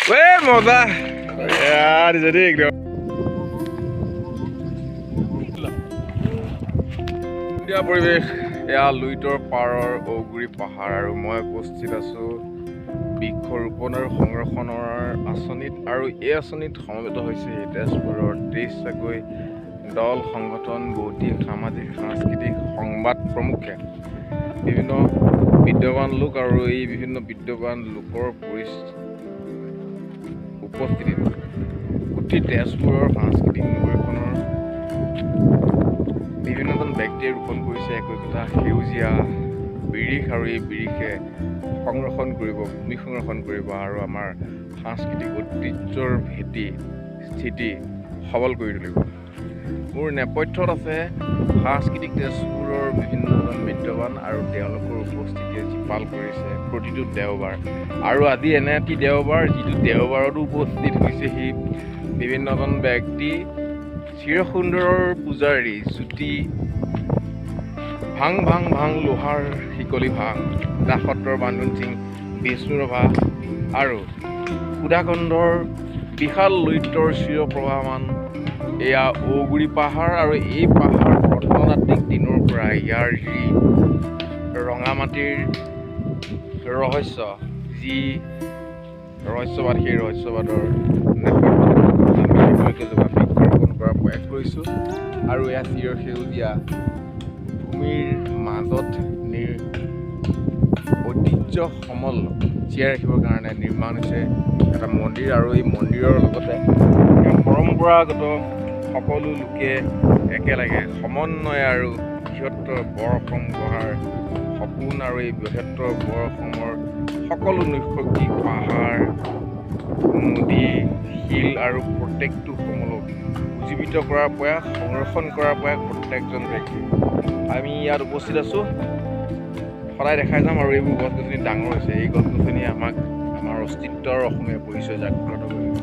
মজা यार যদি একদম পৰিৱেশ এয়া লুইতৰ পাৰৰ ঔগুৰি পাহাৰ আৰু মই উপস্থিত আছো বৃক্ষৰোপণ আৰু সংৰক্ষণৰ আঁচনিত আৰু এই আঁচনিত সমবেত হৈছে তেজপুৰৰ 30টাকৈ দল সংগঠন বৌদ্ধিক সামাজিক সাংস্কৃতিক সংবাদ প্ৰমুখে বিভিন্ন বিদ্যমান লোক আৰু এই বিভিন্ন বিদ্যমান লোকৰ উপস্থিতিত গোটেই তেজপুৰৰ সাংস্কৃতিক নগৰীখনৰ বিভিন্নজন ব্যক্তিয়ে ৰোপণ কৰিছে একোটা সেউজীয়া বিৰিখ আৰু এই বিৰিখে সংৰক্ষণ কৰিব ভূমি সংৰক্ষণ কৰিব আৰু আমাৰ সাংস্কৃতিক ঐতিহ্যৰ ভেটি স্থিতি সবল কৰি তুলিব। মোৰ নেপথ্যত আছে সাংস্কৃতিক তেজপুৰৰ বিভিন্নজন বিদ্যমান আৰু তেওঁলোকৰ উপস্থিতিয়ে জীপাল কৰিছে প্ৰতিটো দেওবাৰ আৰু আজি এনে এটি দেওবাৰ যিটো দেওবাৰতো উপস্থিত হৈছেহি বিভিন্নজন ব্যক্তি চিৰসুন্দৰৰ পূজাৰী জ্যোতি ভাং ভাং ভাং লোহাৰ শিকলি ভাং দাসত্ৰৰ বান্ধোন সিং বিষ্ণুৰভা আৰু সুধাকণ্ডৰ বিশাল লুইতৰ চিৰপ্ৰভাৱান এয়া ঔগুৰি পাহাৰ আৰু এই পাহাৰ প্ৰত্নতাত্ত্বিক দিনৰ পৰা ইয়াৰ যি ৰঙামাটিৰ ৰহস্য যি ৰহস্যবাদ সেই ৰহস্যবাদৰ বৃক্ষৰোপণ কৰাৰ প্ৰয়াস কৰিছোঁ আৰু এয়া চিৰ সেউজীয়া ভূমিৰ মাজত ঐতিহ্য সমল জীয়াই ৰাখিবৰ কাৰণে নিৰ্মাণ হৈছে এটা মন্দিৰ আৰু এই মন্দিৰৰ লগতে পৰম্পৰাগত সকলো লোকে একেলগে সমন্বয় আৰু বৃহত্তৰ বৰ অসম গঢ়াৰ সপোন আৰু এই বৃহত্তৰ বৰ অসমৰ সকলো নৈসৰ্গিক পাহাৰ নদী শিল আৰু প্ৰত্যেকটো সমলক উজ্জীৱিত কৰাৰ প্ৰয়াস সংৰক্ষণ কৰাৰ প্ৰয়াস প্ৰত্যেকজন ব্যক্তি আমি ইয়াত উপস্থিত আছোঁ সদায় দেখাই যাম আৰু এইবোৰ গছ গছনি ডাঙৰ হৈছে এই গছ গছনিয়ে আমাক আমাৰ অস্তিত্বৰ অসমীয়া পৰিচয় জাগ্ৰত কৰিব।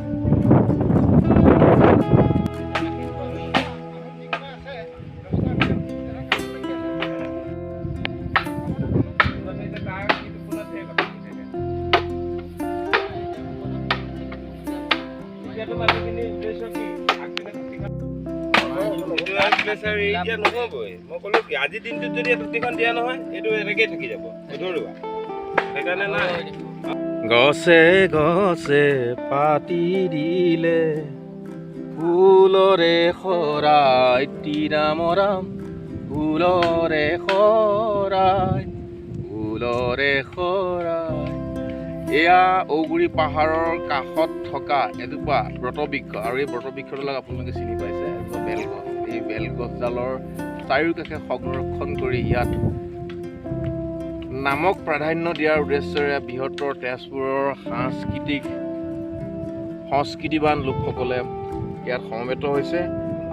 আজিৰ দিনটোত যদি টুটিখন দিয়া নহয় এইটো এনেকেই থাকি যাব ধৰুৱা সেইকাৰণে নাই গছে গছে পাতি দিলে ফুলৰে খৰাই তিৰামৰাম ফুলৰে খৰাই ফুলৰে খৰাই এয়া ঔগুৰি পাহাৰৰ কাষত থকা এজোপা ব্ৰতবৃক্ষ আৰু এই ব্ৰতবৃক্ষডালক আপোনালোকে চিনি পাইছে বেলগছ এই বেলগছডালৰ চাৰিওকাষে সংৰক্ষণ কৰি ইয়াত নামক প্ৰাধান্য দিয়াৰ উদ্দেশ্যেৰে বৃহত্তৰ তেজপুৰৰ সংস্কৃতিবান লোকসকলে ইয়াত সমবেত হৈছে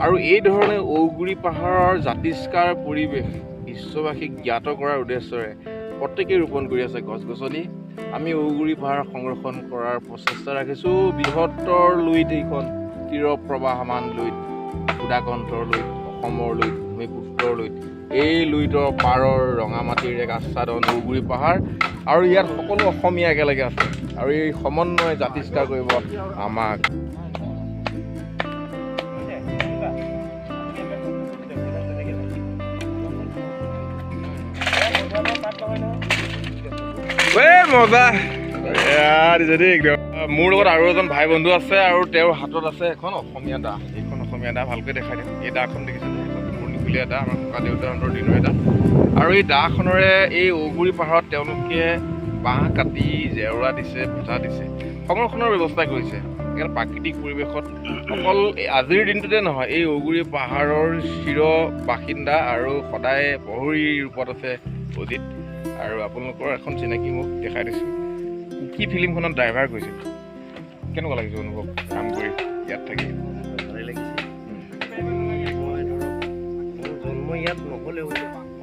আৰু এই ধৰণে ঔগুৰি পাহাৰৰ জাতিষ্কাৰ পৰিৱেশ বিশ্ববাসীক জ্ঞাত কৰাৰ উদ্দেশ্যেৰে প্ৰত্যেকেই ৰোপণ কৰি আছে গছ গছনি। আমি ঔগুৰি পাহাৰ সংৰক্ষণ কৰাৰ প্ৰচেষ্টা ৰাখিছোঁ। বৃহত্তৰ লুইত এইখন চিৰপ্ৰবাহমান লুইত সুধাকণ্ঠৰ লুইত অসমৰ লুইত ভূমিপুত্ৰৰ লুইত এই লুইতৰ পাৰৰ ৰঙামাটিৰ এক আচ্ছাদন ঔগুৰি পাহাৰ আৰু ইয়াত সকলো অসমীয়া একেলগে আছে আৰু এই সমন্বয় জাতিষ্কাৰ কৰিব আমাক। মজা ইয়াৰ যদি একদম মোৰ লগত আৰু এজন ভাই বন্ধু আছে আৰু তেওঁৰ হাতত আছে এখন অসমীয়া দা এইখন অসমীয়া দা ভালকৈ দেখাই দিম এই দাখন দেখিছে পুৰণিকলীয়া দা আমাৰ ককা দেউতাহঁতৰ দিনৰ এটা আৰু এই দাখনৰে এই ঔগুৰি পাহাৰত তেওঁলোকে বাঁহ কাটি জেওৰা দিছে ভেটা দিছে সংৰক্ষণৰ ব্যৱস্থা কৰিছে। ইয়াৰ প্ৰাকৃতিক পৰিৱেশত অকল আজিৰ দিনটোতে নহয় এই ঔগুৰি পাহাৰৰ চিৰ বাসিন্দা আৰু সদায় প্ৰহৰী ৰূপত আছে অজিত আৰু আপোনালোকৰ এখন চিনাকি মোক দেখাই দিছোঁ কি ফিল্মখনত ড্ৰাইভাৰ কৰিছিল কেনেকুৱা লাগিছে অনুভৱ কাম কৰি ইয়াত থাকি? ভালেই লাগিছে। মই ধৰক মোৰ জন্ম ইয়াত নহ'লেও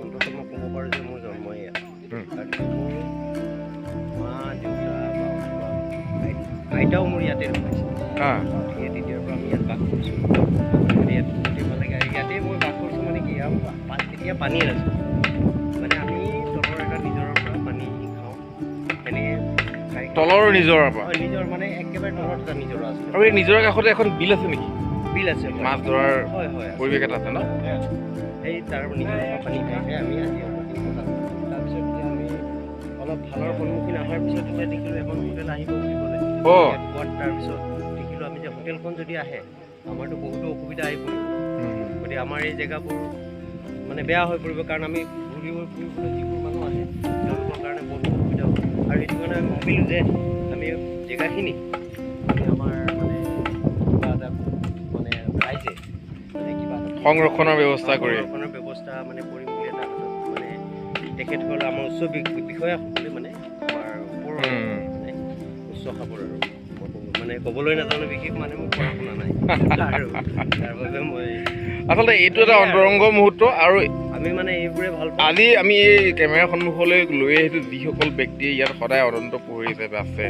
অন্ততঃ মই ক'ব পাৰোঁ যে মোৰ জন্ম ইয়াত মোৰ মা দেউতা বা আইতাও মোৰ ইয়াতে ৰখাইছে সেই তেতিয়াৰ পৰা আমি ইয়াত বাস কৰিছোঁ ইয়াত থাকিব লাগে ইয়াতেই মই বাস কৰিছোঁ মানে কি আৰু তেতিয়া পানী নাছিল মানে আমি তলৰ এটা নিজৰৰ পৰা পানী খাওঁ এনেকৈ খাই তলৰ নিজৰাৰ পৰা নিজৰ মানে একেবাৰে তলত এটা নিজৰা আছে। আৰু এই নিজৰাৰ কাষতে এখন বিল আছে নেকি? বিল আছে, মাছ ধৰাৰ হয় হয় আছে। পৰিৱেশ এটা আছে ন? এই তাৰ নিজৰাৰ পৰা পানী খাইছে আমি আজি তাৰপিছত এতিয়া আমি অলপ ভালৰ সন্মুখীন অহাৰ পিছত এতিয়া দেখিলোঁ এখন হোটেল আহিব বুলি ক'লে। কোৱাত তাৰপিছত দেখিলোঁ আমি যে হোটেলখন যদি আহে আমাৰতো বহুতো অসুবিধা আহি পৰিব। গতিকে আমাৰ এই জেগাবোৰ মানে বেয়া হৈ পৰিব, কাৰণ আমি ঘূৰিবলৈ যিবোৰ মানুহ আহে তেওঁলোকৰ কাৰণে বহুত অসুবিধা হ'ব। আৰু সেইটো কাৰণে আমি ভাবিলোঁ যে আমি জেগাখিনি আমাৰ মানে কিবা এটা মানে ৰাইজে মানে কিবা এটা সংৰক্ষণৰ ব্যৱস্থা কৰি সংৰক্ষণৰ ব্যৱস্থা মানে কৰিম বুলি এটা মানে তেখেতসকল আমাৰ উচ্চ বিষয়াসকলে মানে আমাৰ ওপৰৰ মানে উচ্চ খাবৰ আৰু মানে ক'বলৈ নাজানো, বিশেষ মানে মোৰ পঢ়া শুনা নাই আৰু তাৰ বাবে মই আচলতে এইটো এটা অন্তৰংগ মুহূৰ্ত। আৰু আমি মানে এইবোৰে ভাল পাওঁ। আজি আমি এই কেমেৰা সন্মুখলৈ লৈ আহিছোঁ যিসকল ব্যক্তি ইয়াত সদায় অনন্ত প্ৰহৰী হিচাপে আছে,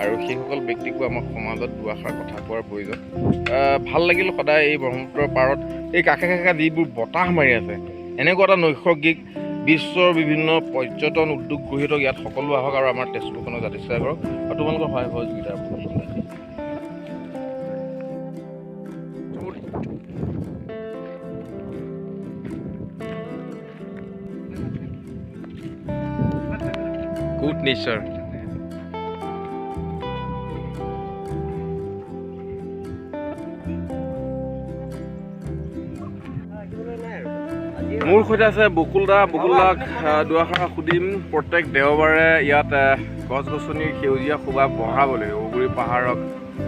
আৰু সেইসকল ব্যক্তিকো আমাক সমাজত দুআষাৰ কথা কোৱাৰ প্ৰয়োজন। ভাল লাগিল সদায় এই ব্ৰহ্মপুত্ৰৰ পাৰত এই কাষে কাষে যিবোৰ বতাহ মাৰি আছে, এনেকুৱা এটা নৈসৰ্গিক বিশ্বৰ বিভিন্ন পৰ্যটন উদ্যোগ গঢ়ি উঠক, ইয়াত সকলো আহক আৰু আমাৰ তেজপুৰখনক জাতিষ্কাৰ কৰক, আৰু তোমালোকৰ সহায় সহযোগিতাৰ গুড নেচাৰ। মোৰ সৈতে আছে বকুল দাক দুআষাৰ সুধিম। প্ৰত্যেক দেওবাৰে ইয়াত গছ গছনিৰ সেউজীয়া শোভা বঢ়াবলৈ ঔগুৰি পাহাৰক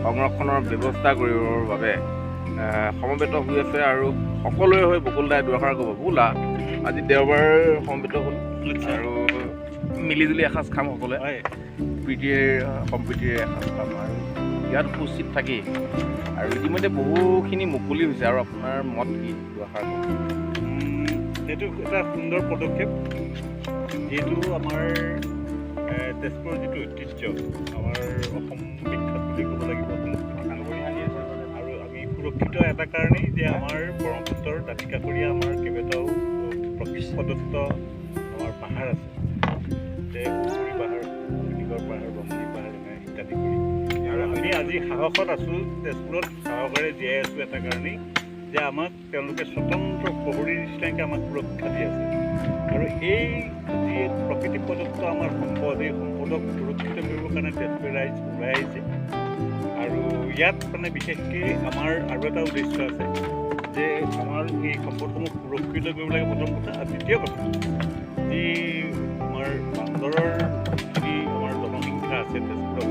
সংৰক্ষণৰ ব্যৱস্থা কৰিবৰ বাবে সমবেত হৈ আছে, আৰু সকলোৱে হৈ বকুল দাই দুআষাৰ ক'ব। বকুলা, আজি দেওবাৰ সমবেত হ'ল আৰু মিলিজুলি এসাঁজ খাম সকলোৱে, সম্প্ৰীতিৰে এসাঁজ খাম, আৰু ইয়াত উপস্থিত থাকি আৰু ইতিমধ্যে বহুখিনি মুকলি হৈছে। আৰু আপোনাৰ মত কি দুআষাৰ? এইটো এটা সুন্দৰ পদক্ষেপ, যিহেতু আমাৰ তেজপুৰৰ যিটো ঐতিহ্য, আমাৰ অসম বিখ্যাত বুলি ক'ব লাগিব, আৰু আমি সুৰক্ষিত এটা কাৰণেই যে আমাৰ ব্ৰহ্মপুত্ৰৰ দাঁতিকাষৰীয়া আমাৰ কেইবাটাও প্ৰদত্ত আমাৰ পাহাৰ আছে, যে ঔগুৰি পাহাৰ, অগ্নিগড় পাহাৰ, বমুৰি পাহাৰ, ইত্যাদি কৰি। আৰু আমি আজি সাহসত আছোঁ, তেজপুৰত সাহসেৰে জীয়াই আছোঁ এটা কাৰণেই যে আমাক তেওঁলোকে স্বতন্ত্ৰ প্ৰহৰীৰ নিচিনাকৈ আমাক সুৰক্ষা দি আছে। আৰু এই যি প্ৰকৃতি প্ৰদত্ত আমাৰ সম্পদ, এই সম্পদক সুৰক্ষিত কৰিবৰ কাৰণে তেজপুৰ ৰাইজ ওলাই আহিছে। আৰু ইয়াত মানে বিশেষকৈ আমাৰ আৰু এটা উদ্দেশ্য আছে যে আমাৰ এই সম্পদসমূহ সুৰক্ষিত কৰিব লাগে প্ৰথম কথা, আৰু দ্বিতীয় কথা যি আমাৰ বান্দৰৰ যি আমাৰ জনসংখ্যা আছে তেজপুৰত,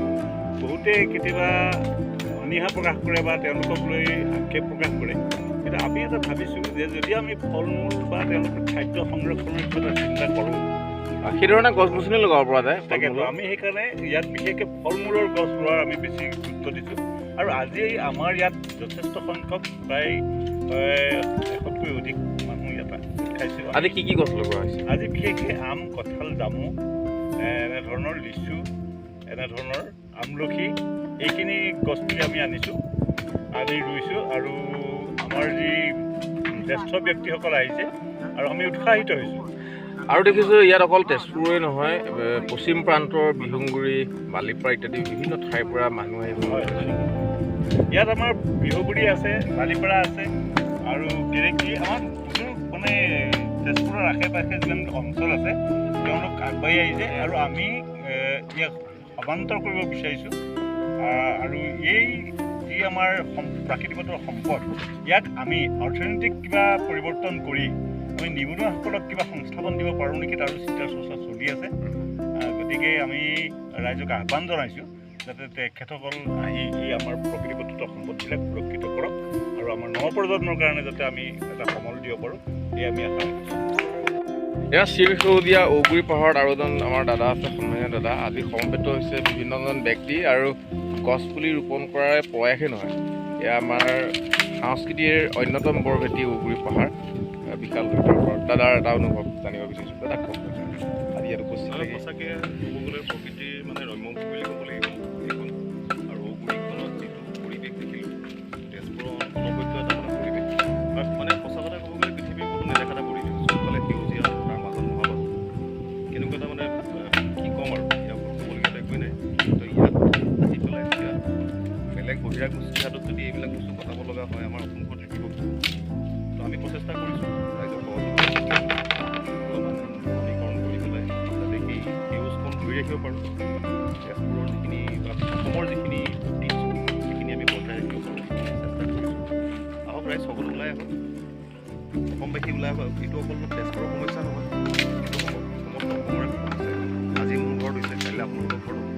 বহুতে কেতিয়াবা অনীহা প্ৰকাশ কৰে বা তেওঁলোকক লৈ আক্ষেপ প্ৰকাশ কৰে। কিন্তু আমি এটা ভাবিছোঁ যে যদি আমি ফল মূল বা তেওঁলোকৰ খাদ্য সংৰক্ষণৰ কথা চিন্তা কৰোঁ, সেইধৰণে গছ গছনি লগাব পৰা যায়। তাকেতো আমি সেইকাৰণে ইয়াত বিশেষকৈ ফল মূলৰ গছ ৰোৱাৰ আমি বেছি গুৰুত্ব দিছোঁ। আৰু আজি আমাৰ ইয়াত যথেষ্ট সংখ্যক প্ৰায় 100তকৈ অধিক মানুহ ইয়াত খাইছোঁ। আজি কি গছ লগোৱা হৈছে? আজি বিশেষকৈ আম, কঁঠাল, জামু, এনেধৰণৰ লিচু, এনেধৰণৰ আমলখি, এইখিনি গছপুলি আমি আনিছোঁ, আনি ৰুইছোঁ। আৰু আমাৰ যি জ্যেষ্ঠ ব্যক্তিসকল আহিছে আৰু আমি উৎসাহিত হৈছোঁ। আৰু দেখিছোঁ ইয়াত অকল তেজপুৰৰে নহয়, পশ্চিম প্ৰান্তৰ বিহুগুৰি, বালিপাৰা ইত্যাদি বিভিন্ন ঠাইৰ পৰা মানুহ আহিব। ইয়াত আমাৰ বিহুগুৰি আছে, বালিপাৰা আছে, আৰু গেৰেকী, আমাৰ মানে তেজপুৰৰ আশে পাশে যিমান অঞ্চল আছে তেওঁলোক আগবাঢ়ি আহিছে, আৰু আমি ইয়াক সমান্তৰ কৰিব বিচাৰিছোঁ। আৰু এই যি আমাৰ প্ৰাকৃতিক সম্পদ, ইয়াক আমি অৰ্থনৈতিক কিবা পৰিৱৰ্তন কৰি আমি নিবনুৱাসকলক কিবা সংস্থাপন দিব পাৰোঁ নেকি, তাৰো চিন্তা চৰ্চা চলি আছে। গতিকে আমি ৰাইজক আহ্বান জনাইছোঁ যাতে তেখেতসকল আহি এই আমাৰ প্ৰকৃতিগত সম্পদবিলাক সুৰক্ষিত কৰক, আৰু আমাৰ নৱপ্ৰজন্মৰ কাৰণে যাতে আমি এটা সমল দিব পাৰোঁ, এই আমি আশা ৰাখিছোঁ। এয়া চিৰসেউজীয়া ঔগুৰি পাহাৰত আৰু এজন আমাৰ দাদা আছে, সন্মানীয় দাদা। আজি সমবেত হৈছে বিভিন্নজন ব্যক্তি, আৰু গছপুলি ৰোপণ কৰাৰ প্ৰয়াসেই নহয়, এয়া আমাৰ সংস্কৃতিৰ অন্যতম বৰভেটি ঔগুৰি পাহাৰ, বিশাল ওপৰত। দাদাৰ এটা অনুভৱ জানিব বিচাৰিছোঁ। দাদা কওক, আজি ইয়াত উপস্থিত থাকি। সঁচাকৈ ক'ব গ'লে প্ৰকৃতিৰ মানে ৰম্যভূমি বুলি ক'ব লাগিব এইখন। আৰু ঔগুৰিখনত যিটো পৰিৱেশ দেখিলোঁ, তেজপুৰৰ অনবদ্য এটা মানে পৰিৱেশ, তাত মানে সঁচা কথা ক'ব গ'লে পৃথিৱীৰ কোনো নেদেখা এটা পৰিৱেশ, চবফালে সেউজীয়া, তাৰ মাজত মহাবাহু, কেনেকুৱা এটা মানে কি ক'ম আৰু ইয়াৰ ওপৰত ক'বলগীয়া একোৱেই নাই। বহিৰাগোষ্ঠীৰ হাতত যদি এইবিলাক বস্তু বচাব লগা হয় আমাৰ অসমখন থাকিব। তো আমি প্ৰচেষ্টা কৰিছোঁ ৰাইজক সহযোগিতা অলপমান বনীকৰণ কৰি পেলাই যাতে সেই সেউজখন ধৰি ৰাখিব পাৰোঁ। তেজপুৰৰ যিখিনি বা অসমৰ যিখিনি ঐতিহ্য সেইখিনি আমি বজাই ৰাখিব পাৰোঁ চেষ্টা কৰিছোঁ। আহক ৰাইজ সকলো ওলাই আহক, অসমবাসী ওলাই আহক। এইটো অকল তেজপুৰৰ সমস্যা নহয়, এইটো সমস্ত অসমৰে সমস্যা। আজি মোৰ ঘৰত হৈছে, কাইলৈ আপোনালোকৰ ঘৰত হ'ব।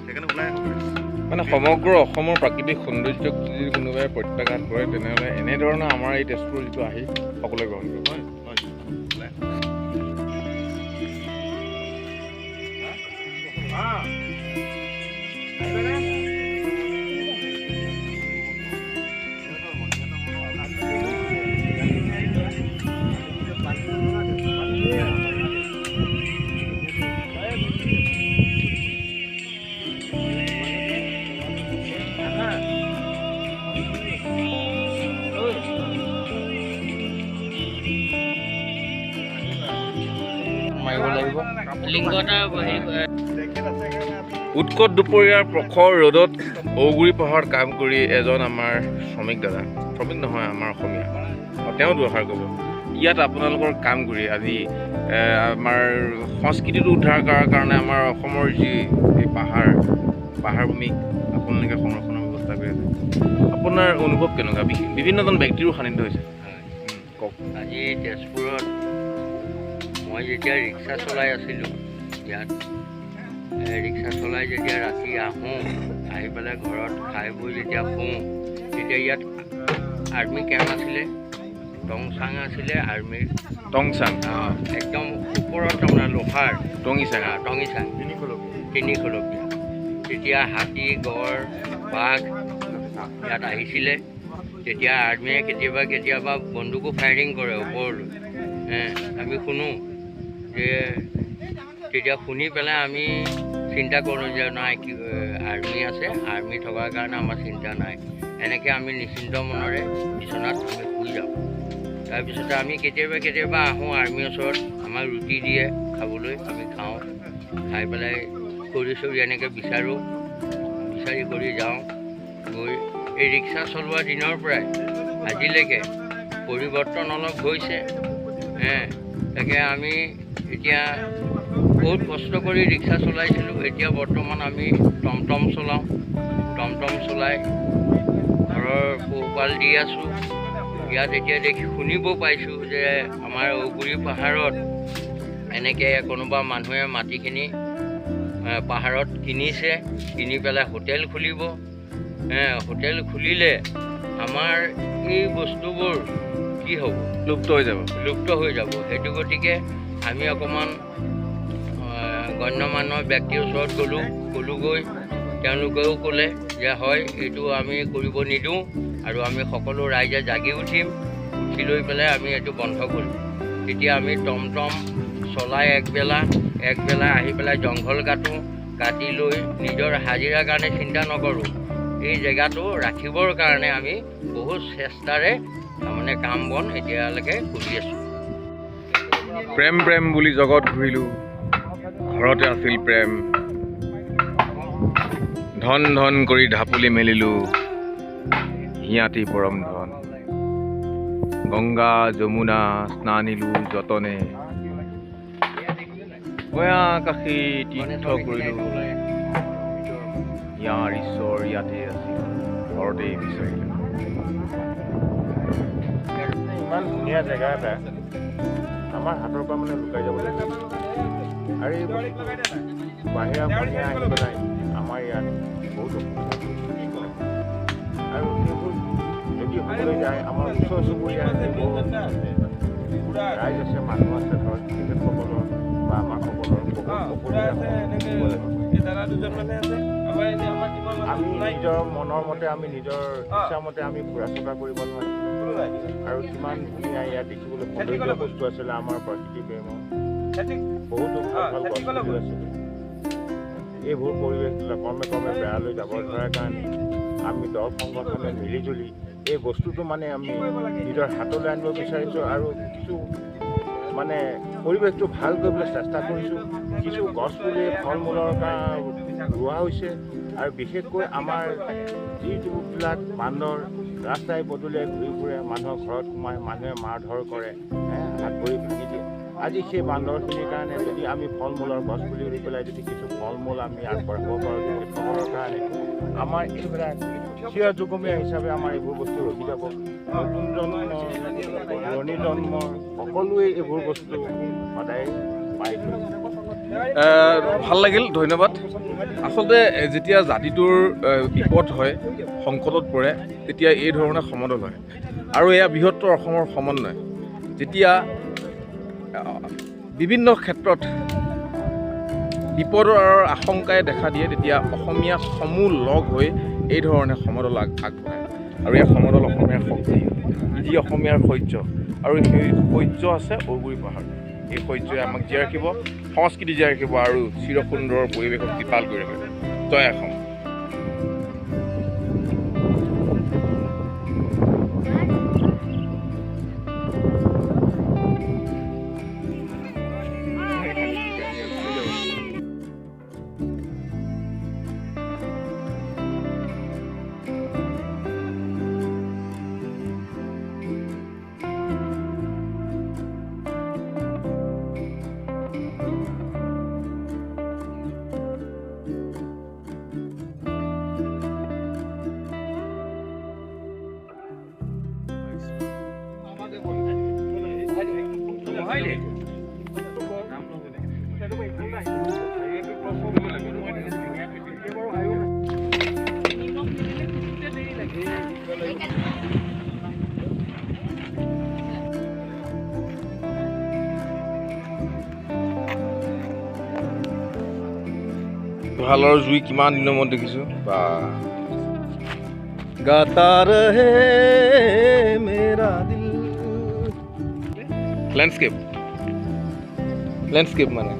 সেইকাৰণে ওলাই আহক ৰাইজ। মানে সমগ্ৰ অসমৰ প্ৰাকৃতিক সৌন্দৰ্যক যদি কোনোবাই প্ৰত্যাঘাত কৰে তেনেহ'লে এনেধৰণৰ আমাৰ এই তেজপুৰ যিটো আহি সকলোৱে গ্ৰহণ কৰিব। হয় হয় ওলাই উৎকট দুপৰীয়াৰ প্ৰখৰ ৰ'দত ঔগুৰি পাহাৰত কাম কৰি এজন আমাৰ শ্ৰমিক দাদা, শ্ৰমিক নহয় আমাৰ অসমীয়া, তেওঁ দুআষাৰ ক'ব। ইয়াত আপোনালোকৰ কাম কৰি আজি আমাৰ সংস্কৃতিটো উদ্ধাৰ কৰাৰ কাৰণে আমাৰ অসমৰ যি এই পাহাৰভূমি আপোনালোকে সংৰক্ষণৰ ব্যৱস্থা কৰি আছে। আপোনাৰ অনুভৱ কেনেকুৱা? বিভিন্নজন ব্যক্তিৰো সান্নিধ্য হৈছে। কওক। আজি তেজপুৰত মই যেতিয়া ৰিক্সা চলাই আছিলোঁ, ইয়াত ৰিক্সা চলাই যেতিয়া ৰাতি আহোঁ, আহি পেলাই ঘৰত খাই বৈ যেতিয়া শুওঁ, তেতিয়া ইয়াত আৰ্মি কেম্প আছিলে, টংচাং আছিলে আৰ্মিৰ। টংচাং একদম ওপৰত আপোনাৰ লোহাৰ টঙিচাং টঙিচাং তিনিখলপীয়া। তেতিয়া হাতী, গড়, বাঘ ইয়াত আহিছিলে। তেতিয়া আৰ্মিয়ে কেতিয়াবা বন্দুকো ফায়াৰিং কৰে ওপৰলৈ। আমি শুনো যে তেতিয়া শুনি পেলাই আমি চিন্তা কৰোঁ যে নাই আৰ্মি আছে, আৰ্মি থকাৰ কাৰণে আমাৰ চিন্তা নাই। এনেকৈ আমি নিশ্চিন্ত মনেৰে বিচনাত আমি শুই যাওঁ। তাৰপিছতে আমি কেতিয়াবা আহোঁ আৰ্মিৰ ওচৰত, আমাক ৰুটি দিয়ে খাবলৈ, আমি খাওঁ। খাই পেলাই খৰি চৰি এনেকৈ বিচাৰি কৰি যাওঁ। গৈ এই ৰিক্সা চলোৱা দিনৰ পৰাই আজিলৈকে পৰিৱৰ্তন অলপ হৈছে। তাকে আমি এতিয়া বহুত কষ্ট কৰি ৰিক্সা চলাইছিলোঁ, এতিয়া বৰ্তমান আমি টমটম চলাওঁ। টমটম চলাই ঘৰৰ পোহপাল দি আছোঁ। ইয়াত এতিয়া শুনিব পাইছোঁ যে আমাৰ ঔগুৰি পাহাৰত এনেকৈ কোনোবা মানুহে মাটিখিনি পাহাৰত কিনিছে, কিনি পেলাই হোটেল খুলিব। হোটেল খুলিলে আমাৰ এই বস্তুবোৰ কি হ'ব? লুপ্ত হৈ যাব। সেইটো গতিকে আমি অকণমান গণ্যমান্য ব্যক্তিৰ ওচৰত গ'লোগৈ। তেওঁলোকেও ক'লে যে হয়, এইটো আমি কৰিব নিদিওঁ আৰু আমি সকলো ৰাইজে জাগি উঠি লৈ পেলাই আমি এইটো বন্ধ কৰিম। তেতিয়া আমি টমটম চলাই একবেলা আহি পেলাই জংঘল কাটি লৈ নিজৰ হাজিৰাৰ কাৰণে চিন্তা নকৰোঁ। এই জেগাটো ৰাখিবৰ কাৰণে আমি বহুত চেষ্টাৰে তাৰমানে কাম বন এতিয়ালৈকে কৰি আছোঁ। প্ৰেম বুলি জগত ঘূৰিলোঁ, ঘৰতে আছিল প্ৰেম। ধন কৰি ঢাপলি মেলিলোঁ, হিয়াতি পৰম ধন। গংগা যমুনা স্নানিলোঁ যতনে, গয়া কাশী তীৰ্থ কৰিলোঁ। ইয়াৰ ঈশ্বৰ ইয়াতে আছিল, ঘৰতেই বিচাৰিলোঁ। ইমান ধুনীয়া জেগা এটা আমাৰ হাতৰ পৰা মানে লুকাই যাব লাগে। আৰু এই বাহিৰা পনীয়া আহি পেলাই আমাৰ ইয়াত বহুত অসুবিধা। আৰু সেইবোৰ যদি হ'বলৈ যায়, আমাৰ ওচৰ চুবুৰীয়া যিবোৰ ৰাইজ আছে, মানুহ আছে, ধৰক তেখেতসকলৰ বা আমাৰ সকলৰ বহুত আমি নিজৰ মনৰ মতে, আমি নিজৰ ইচ্ছামতে আমি ফুৰা চকা কৰিব নোৱাৰিম। আৰু কিমান ধুনীয়া ইয়াত দেখিবলৈ সৌন্দৰ্য বস্তু আছিলে আমাৰ প্ৰকৃতি প্ৰেমৰ, বহুতো ভাল গছ পুলি আছিলে। এইবোৰ পৰিৱেশবিলাক ক্ৰমে বেয়ালৈ যাব ধৰাৰ কাৰণে আমি দল সংগঠনে মিলিজুলি এই বস্তুটো মানে আমি নিজৰ হাতলৈ আনিব বিচাৰিছোঁ আৰু কিছু মানে পৰিৱেশটো ভাল কৰিবলৈ চেষ্টা কৰিছোঁ। কিছু গছ পুলি ফল মূলৰ ৰোৱা হৈছে আৰু বিশেষকৈ আমাৰ যিবিলাক বান্দৰ ৰাস্তাই পদূলিয়ে ঘূৰি ফুৰে, মানুহৰ ঘৰত সোমাই, মানুহে মাৰধৰ কৰে, হাত ভৰি ভাঙি দিয়ে। আজি সেই বান্দৰখিনিৰ কাৰণে যদি আমি ফল মূলৰ গছ পুলি ৰুই পেলাই যদি কিছু ফল মূল আমি আগবঢ়াব পাৰোঁ তেখেতসকলৰ কাৰণে, আমাৰ এইবিলাক চিৰ যুগমীয়া হিচাপে আমাৰ এইবোৰ বস্তু ৰখি যাব। নতুন জন্ম, পুৰণি জন্ম সকলোৱে এইবোৰ বস্তু সদায় পাই থৈছে। ভাল লাগিল, ধন্যবাদ। আচলতে যেতিয়া জাতিটোৰ বিপদ হয়, সংকটত পৰে, তেতিয়া এই ধৰণে সমদল হয়। আৰু এয়া বৃহত্তৰ অসমৰ সমন্বয়। যেতিয়া বিভিন্ন ক্ষেত্ৰত বিপদৰ আশংকাই দেখা দিয়ে, তেতিয়া অসমীয়া সমূহ লগ হৈ এই ধৰণে সমদল আগবঢ়ায়। আৰু এই সমদল অসমীয়াৰ শক্তি, যি অসমীয়াৰ শৌৰ্য, আৰু সেই শৌৰ্য আছে ঔগুৰি পাহাৰ। এই শৌৰ্যই আমাক জীয়াই ৰাখিব, সংস্কৃতি জীয়াই ৰাখিব আৰু চিৰসুন্দৰ পৰিৱেশক জীপাল কৰি ৰাখিব। জয় অসম। ভালৰ জুই কিমান দিনৰ মূৰত দেখিছোঁ বা গাতা ৰহে মেৰা দিল। লেণ্ডস্কেপ মানে